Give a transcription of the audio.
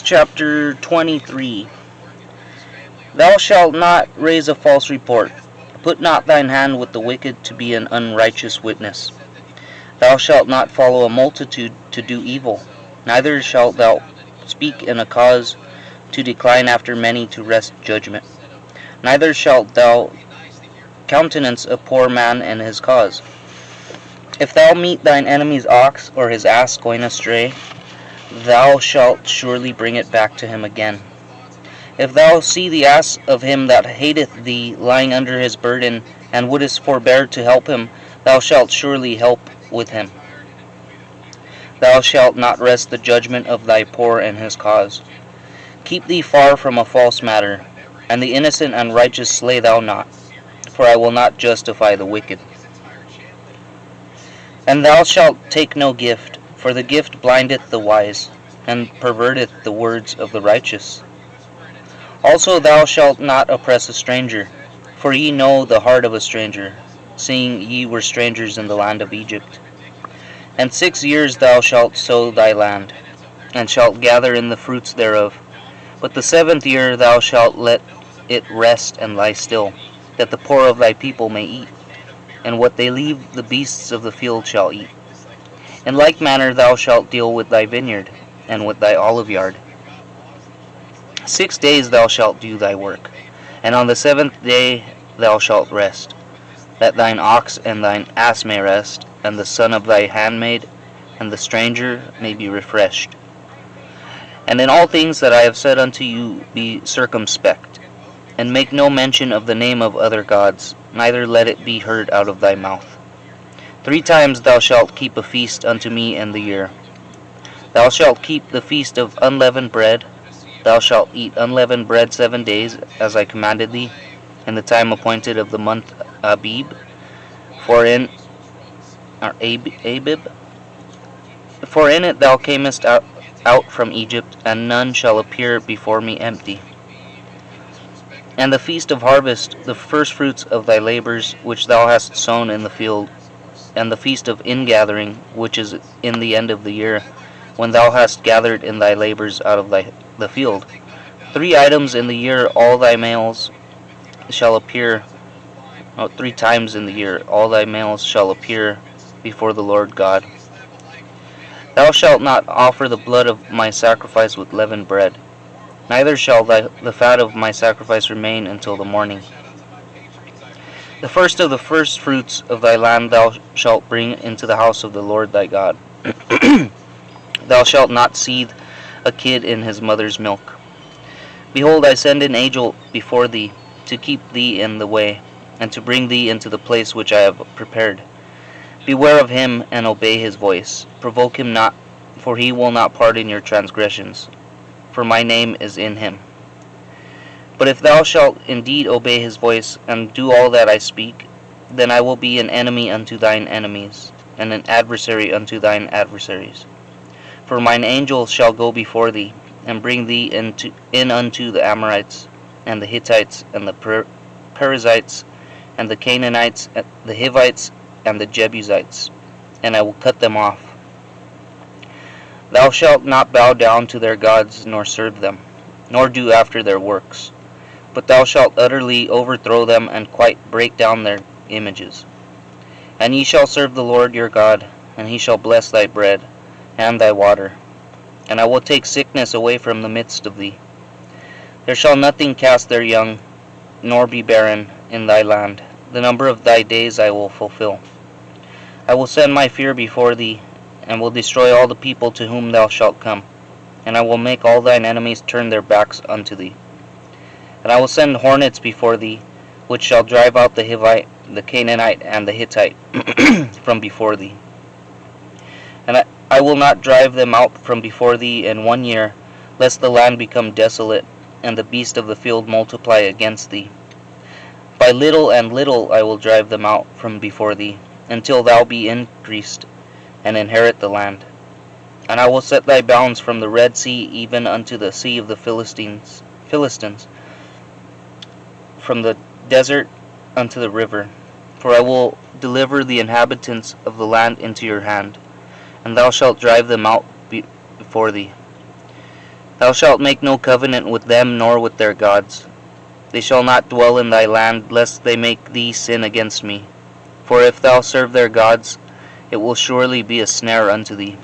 chapter 23. Thou shalt not raise a false report. Put not thine hand with the wicked to be an unrighteous witness. Thou shalt not follow a multitude to do evil, neither shalt thou speak in a cause to decline after many to wrest judgment. Neither shalt thou countenance a poor man and his cause. If thou meet thine enemy's ox or his ass going astray, thou shalt surely bring it back to him again. If thou see the ass of him that hateth thee lying under his burden, and wouldest forbear to help him, thou shalt surely help with him. Thou shalt not wrest the judgment of thy poor and his cause. Keep thee far from a false matter, and the innocent and righteous slay thou not, for I will not justify the wicked. And thou shalt take no gift, for the gift blindeth the wise, and perverteth the words of the righteous. Also thou shalt not oppress a stranger, for ye know the heart of a stranger, seeing ye were strangers in the land of Egypt. And 6 years thou shalt sow thy land, and shalt gather in the fruits thereof. But the 7th year thou shalt let it rest and lie still, that the poor of thy people may eat, and what they leave the beasts of the field shall eat. In like manner thou shalt deal with thy vineyard, and with thy olive yard. 6 days thou shalt do thy work, and on the 7th day thou shalt rest, that thine ox and thine ass may rest, and the son of thy handmaid and the stranger may be refreshed. And in all things that I have said unto you be circumspect, and make no mention of the name of other gods, neither let it be heard out of thy mouth. 3 times thou shalt keep a feast unto me in the year. Thou shalt keep the feast of unleavened bread. Thou shalt eat unleavened bread 7 days, as I commanded thee, in the time appointed of the month Abib, for in it thou camest out from Egypt, and none shall appear before me empty. And the feast of harvest, the firstfruits of thy labors which thou hast sown in the field, and the feast of ingathering, which is in the end of the year, when thou hast gathered in thy labors out of the field. 3 items in the year all thy males shall appear, 3 times in the year all thy males shall appear before the Lord God. Thou shalt not offer the blood of my sacrifice with leavened bread, neither shall the fat of my sacrifice remain until the morning. The first of the firstfruits of thy land thou shalt bring into the house of the Lord thy God. Thou shalt not seethe a kid in his mother's milk. Behold, I send an angel before thee, to keep thee in the way, and to bring thee into the place which I have prepared. Beware of him, and obey his voice. Provoke him not, for he will not pardon your transgressions, for my name is in him. But if thou shalt indeed obey his voice, and do all that I speak, then I will be an enemy unto thine enemies, and an adversary unto thine adversaries. For mine angel shall go before thee, and bring thee in unto the Amorites, and the Hittites, and the Perizzites, and the Canaanites, the Hivites, and the Jebusites, and I will cut them off. Thou shalt not bow down to their gods, nor serve them, nor do after their works, but thou shalt utterly overthrow them, and quite break down their images. And ye shall serve the Lord your God, and he shall bless thy bread, and thy water, and I will take sickness away from the midst of thee. There shall nothing cast their young, nor be barren in thy land. The number of thy days I will fulfill. I will send my fear before thee, and will destroy all the people to whom thou shalt come, and I will make all thine enemies turn their backs unto thee. And I will send hornets before thee, which shall drive out the Hivite, the Canaanite, and the Hittite from before thee. And I will not drive them out from before thee in 1 year, lest the land become desolate, and the beast of the field multiply against thee. By little and little I will drive them out from before thee, until thou be increased, and inherit the land. And I will set thy bounds from the Red Sea even unto the sea of the Philistines, from the desert unto the river. For I will deliver the inhabitants of the land into your hand, and thou shalt drive them out before thee. Thou shalt make no covenant with them nor with their gods. They shall not dwell in thy land, lest they make thee sin against me. For if thou serve their gods, it will surely be a snare unto thee.